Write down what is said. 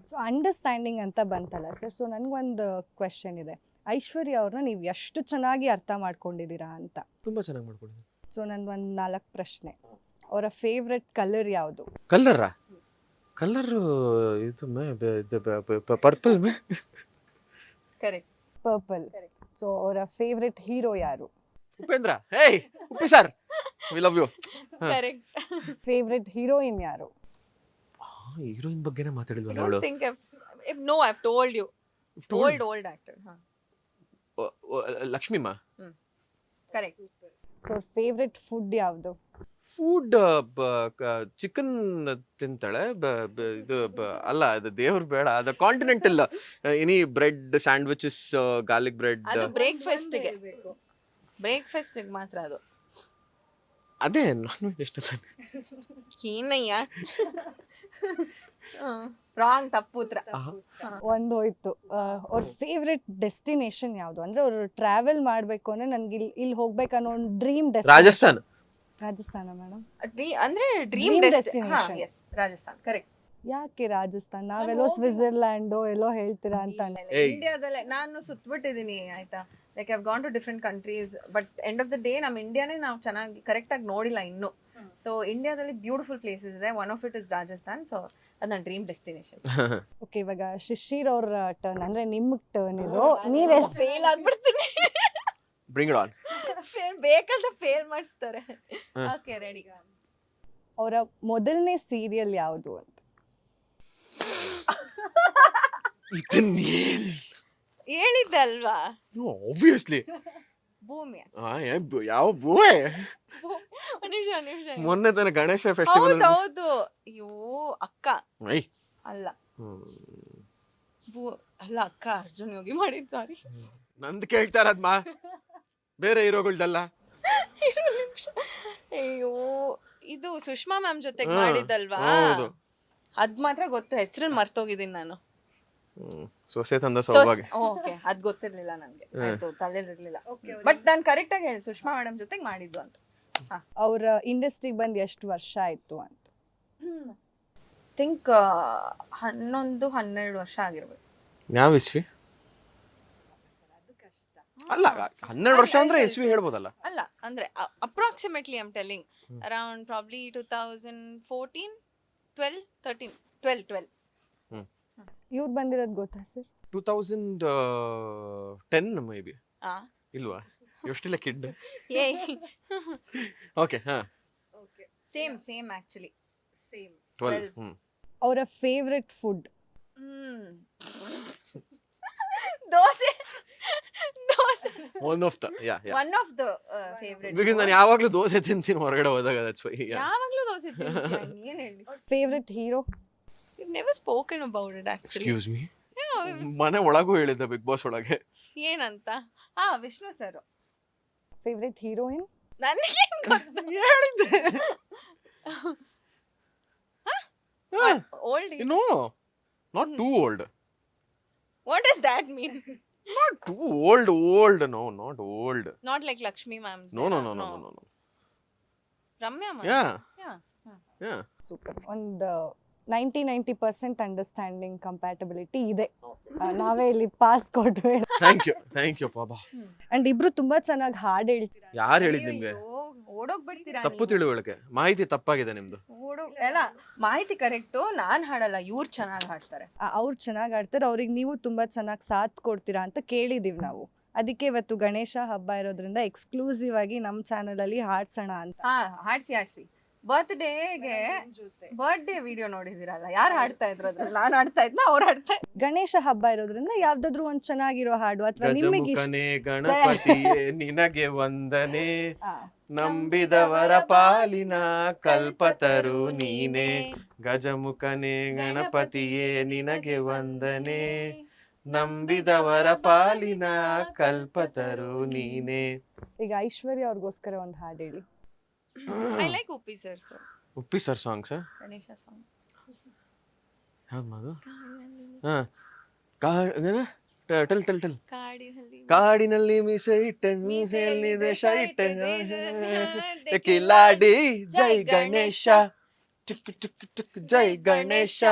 So understanding ಅಂತ ಬಂತಲ್ಲ sir, so ನನಗೊಂದು ಕ್ವೆಶನ್ ಇದೆ. ಐಶ್ವರ್ಯ ಅವ್ರನ್ನ ನೀವು ಎಷ್ಟು ಚೆನ್ನಾಗಿ ಅರ್ಥ ಮಾಡ್ಕೊಂಡಿದ್ದೀರಾ ಅಂತ. ತುಂಬಾ ಚೆನ್ನಾಗಿ ಮಾಡ್ಕೊಂಡಿದ್ದೀನಿ. ಸೊ ನಂದೊಂದು 4 ಪ್ರಶ್ನೆ. ಅವರ ಫೇವ್ರೆಟ್ ಕಲರ್ ಯಾವುದು? ಕಲ್ಲರ್ ಇದು ಪರ್ಪಲ್ ಮೇ. ಕರೆಕ್ಟ್. ಪರ್ಪಲ್. ಸೊ ಅವರ ಫೇವ್ರೆಟ್ ಹೀರೋ ಯಾರು? Upendra. Hey Uppi sir, we love you. Correct. Favourite heroine ಯಾರು? ಹೀರೋಯಿನ್ ಬಗ್ಗೆನೇ ಮಾತಾಡಿಲ್ವಲ್ಲ I ಅವಳು. don't think no, I've told you. Old actor. ಲಕ್ಷ್ಮಿಮಾ. Correct. ಸೊ ಫೇವ್ರೆಟ್ ಫುಡ್ ಯಾವುದು? ಫುಡ್ ಚಿಕನ್ ತಿಂತಾಳೆ. ಇದು ಅಲ್ಲ, ಅದು ದೇವ್ರ ಬೇಡ, ಅದು continental. Any bread sandwiches, garlic bread. ಅದು ಬ್ರೇಕ್ಫಾಸ್ಟ್ಗೆ ಮಾತ್ರ ಅದು. ಅದೇ ನಾನ್ ವೆಜ್ ಎಷ್ಟು ಏನಯ್ಯ. ರಾಂಗ್, ತಪ್ಪು ಉತ್ತರ. ಒಂದು ಹೋಯ್ತು. ಅವ್ರ ಫೇವ್ರೆಟ್ ಡೆಸ್ಟಿನೇಷನ್ ಯಾವುದು? ಅಂದ್ರೆ ಅವ್ರು ಟ್ರಾವೆಲ್ ಮಾಡಬೇಕು ಅಂದ್ರೆ ನನ್ಗೆ ಇಲ್ಲಿ ಹೋಗ್ಬೇಕನ್ನೋ ಒಂದು ಡ್ರೀಮ್ ರಾಜಸ್ಥಾನ್. ರಾಜಸ್ಥಾನ ಮೇಡಮ್. ಅಂದ್ರೆ Dream dream destination. Destination. Yes, Rajasthan. Correct. ಯಾಕೆ ರಾಜಸ್ಥಾನ್? ನಾವೆಲ್ಲೋ ಸ್ವಿಟ್ಜರ್ಲ್ಯಾಂಡ್ ಎಲ್ಲೋ ಹೇಳ್ತೀರಾ ಅಂತ. ಇಂಡಿಯಾದಲ್ಲೇ ನಾನು ಸುತ್ತಬಿಟ್ಟಿದೀನಿ ಆಯ್ತಾ. Like I've gone to different countries, but end of the day ನಮ್ಮ ಇಂಡಿಯಾನೇ ನಾವು ಚೆನ್ನಾಗಿ ಕರೆಕ್ಟ್ ಆಗಿ ನೋಡಿಲ್ಲ ಇನ್ನು. ಸೊ ಇಂಡಿಯಾದಲ್ಲಿ ಬ್ಯೂಟಿಫುಲ್ ಪ್ಲೇಸಸ್ ಇದೆ. One of it is Rajasthan. So ಅದು ನನ್ನ ಡ್ರೀಮ್ ಡೆಸ್ಟಿನೇಷನ್. ಓಕೆ, ಇವಾಗ ಶಿಶಿರ್ ಅವ್ರ ಟರ್ನ್, ಅಂದ್ರೆ ನಿಮ್ಗೆ ಟರ್ನ್ ಇದು. ನೀವೆಷ್ಟು ಫೇಲ್ ಆಗ್ಬಿಡ್ತೀನಿ. Bring it on. ಬೇಕಂತ ಫೇಲ್ ಮಾಡಿಸ್ತಾರೆ. Okay, ready. ಅವರ ಮೊದಲನೇ ಸೀರಿಯಲ್ ಯಾವುದು ಅಂತ? ಹೇಳಿದ್ದಲ್ವಾ, ಆಬ್ವಿಯಸ್ಲಿ ಭೂಮಿ. ಯಾವ ಭೂಮಿ? ನಿಮಿಷ. ಮೊನ್ನೆ ತಾನೆ ಗಣೇಶ ಫೆಸ್ಟಿವಲ್. ಹೌದು. ಅಯ್ಯೋ, ಅಕ್ಕ ಅಲ್ಲ, ಅಲ್ಲ ಅಕ್ಕ ಅರ್ಜುನ್ ಯೋಗಿ ಮಾಡಿದ್. ಸಾರಿ, ನಂದು ಕೇಳ್ತಾರದ್ಮಾ, ಬೇರೆ ಹೀರೋಗಳ್ದಲ್ಲ. ಅಯ್ಯೋ, ಇದು ಸುಷ್ಮಾ ಮ್ಯಾಮ್ ಜೊತೆಗೆ ಮಾಡಿದ್ದಲ್ವಾ? ಹೌದು. ಅದ್ ಮಾತ್ರ ಗೊತ್ತು, ಹೆಸರನ್ನ ಮರ್ತೋಗಿದ್ದೀನಿ ನಾನು. ಸೊಸೆ ತಂದ ಸೌಭಾಗ್ಯ. ಓಕೆ, ಅದ್ ಗೊತ್ತಿರ್ಲಿಲ್ಲ ನನ್ಗೆ. ಆಯ್ತು, ತಲೆಲಿರ್ಲಿಲ್ಲ. ಬಟ್ ನಾನು ಕರೆಕ್ಟ್ ಆಗಿ ಹೇಳಿ, ಸುಷ್ಮಾ ಮೇಡಮ್ ಜೊತೆಗೆ ಮಾಡಿದ್ದು ಅಂತ. ಅವ್ರ ಇಂಡಸ್ಟ್ರಿಗೆ ಬಂದು ಎಷ್ಟು ವರ್ಷ ಆಯ್ತು ಅಂತ? ಥಿಂಕ್ 11-12 ವರ್ಷ ಆಗಿರ್ಬೇಕು. ಯಾವ ಇಸ್ವಿ? ಅಲ್ಲ, 12 ವರ್ಷ ಅಂದ್ರೆ ಇಸ್ವಿ ಹೇಳ್ಬೋದಲ್ಲ. ಅಲ್ಲ, ಅಂದ್ರೆ approximately I am telling around probably 2014, 12. ಇವ್ರು ಬಂದಿರೋದು ಗೊತ್ತಾ ಸರ್? 2010 maybe. ಇಲ್ವಾ? ಎಷ್ಟಿಲ್ಲ ಕಿಡ್. ಓಕೆ, ಹಾ, ಸೇಮ್ ಆಕ್ಚುಲಿ ಸೇಮ್. 12. ಅವರ favourite food? Dosa. One of the one of the favourite. Because ನಾನು ಯಾವಾಗ್ಲೂ ದೋಸೆ ತಿಂತೀನಿ ಹೊರಗಡೆ ಹೋದಾಗ. That's why. ಯಾವಾಗ್ಲೂ ದೋಸೆ ತಿಂತೀಯ? ಏನ್ ಹೇಳಿ. Favourite hero? We've never spoken about it actually. Excuse me. ಮನೆ ಒಳಗೂ ಹೇಳಿದ್ದೆ ಬಿಗ್ ಬಾಸ್ ಒಳಗೆ. ಏನಂತ? ವಿಷ್ಣು ಸರ್. Favourite heroine? ನನಗೆ ಗೊತ್ತು. ಹೇಳಿದ್ದೆ. Old. No, not too old. What does that mean? Not too old. No, not old. Not like Lakshmi ma'am. No. Ramya ma'am. Yeah. Super. ಒಂದು 90% understanding compatibility ಇದೆ. ನಾವೇ ಇಲ್ಲಿ pass ಕೊಟ್ವಿ. ಥ್ಯಾಂಕ್ ಯು ಪಾಪ. And ಇಬ್ರು ತುಂಬಾ ಚೆನ್ನಾಗಿ ಹಾಡು ಹೇಳ್ತೀರಾ. ಯಾರು ಹೇಳಿದ್ ನಿಮ್ಗೆ? ಓಡೋಗ್ಬಿಡ್ತೀರಾ? ತಪ್ಪು ತಿಳುವಳಿಕೆ, ಮಾಹಿತಿ ತಪ್ಪಾಗಿದೆ ನಿಮ್ದು. ಎಲ್ಲ ಮಾಹಿತಿ ಕರೆಕ್ಟು, ನಾನ್ ಹಾಡಲ್ಲ, ಇವ್ರು ಚೆನ್ನಾಗಿ ಹಾಡ್ತಾರೆ. ಅವ್ರು ಚೆನ್ನಾಗಿ ಆಡ್ತಾರೆ, ಅವ್ರಿಗೆ ನೀವು ತುಂಬಾ ಚೆನ್ನಾಗಿ ಸಾಥ್ ಕೊಡ್ತೀರಾ ಅಂತ ಕೇಳಿದೀವಿ ನಾವು. ಅದಕ್ಕೆ ಇವತ್ತು ಗಣೇಶ ಹಬ್ಬ ಇರೋದ್ರಿಂದ ಎಕ್ಸ್ಕ್ಲೂಸಿವ್ ಆಗಿ ನಮ್ಮ ಚಾನಲ್ ಅಲ್ಲಿ ಹಾಡ್ಸೋಣ ಅಂತ. ಹಾಡ್ಸಿ ಬರ್ಡೇ ವಿಡಿಯೋ ನೋಡಿದಿರಲ್ಲ, ಯಾರು ಹಾಡ್ತಾ ಇದ್ರು ಅದ್ರಲ್ಲಿ? ನಾನು ಹಾಡ್ತಾ ಇದ್ನ, ಅವ್ರು ಹಾಡ್ತಾ ಇದ್ರು. ಗಣೇಶ ಹಬ್ಬ ಇರೋದ್ರಿಂದ ಯಾವ್ದಾದ್ರು ಒಂದ್ ಚೆನ್ನಾಗಿರೋ ಹಾಡು ಅಥವಾ ನಿಮಗೆ ಗಜಮುಖನೇ ಗಣಪತಿಯೇ ನಿನಗೆ ವಂದನೆ, ನಂಬಿದವರ ಪಾಲಿನ ಕಲ್ಪತರು ನೀನೆ. ಗಜಮುಖನೇ ಗಣಪತಿಯೇ ನಿನಗೆ ವಂದನೆ, ನಂಬಿದವರ ಪಾಲಿನ ಕಲ್ಪತರು ನೀನೆ. ಈಗ ಐಶ್ವರ್ಯ ಅವ್ರಿಗೋಸ್ಕರ ಒಂದು ಹಾಡು ಹೇಳಿ. I like Uppi sir songs. Ganesha song ಯಾವ್ದು ಮಾದು? ಟಲ್ ಕಾಡಿನಲ್ಲಿ ಮೀಸೆ ಇಟ್ಟೆ, ಮೀಸೆಯಲ್ಲಿ ದೇಶ ಇಟ್ಟೆ, ಕಿಲಾಡಿ ಜೈ ಗಣೇಶ, ಟುಕ್ ಟುಕ್ ಟುಕ್ ಜೈ ಗಣೇಶ.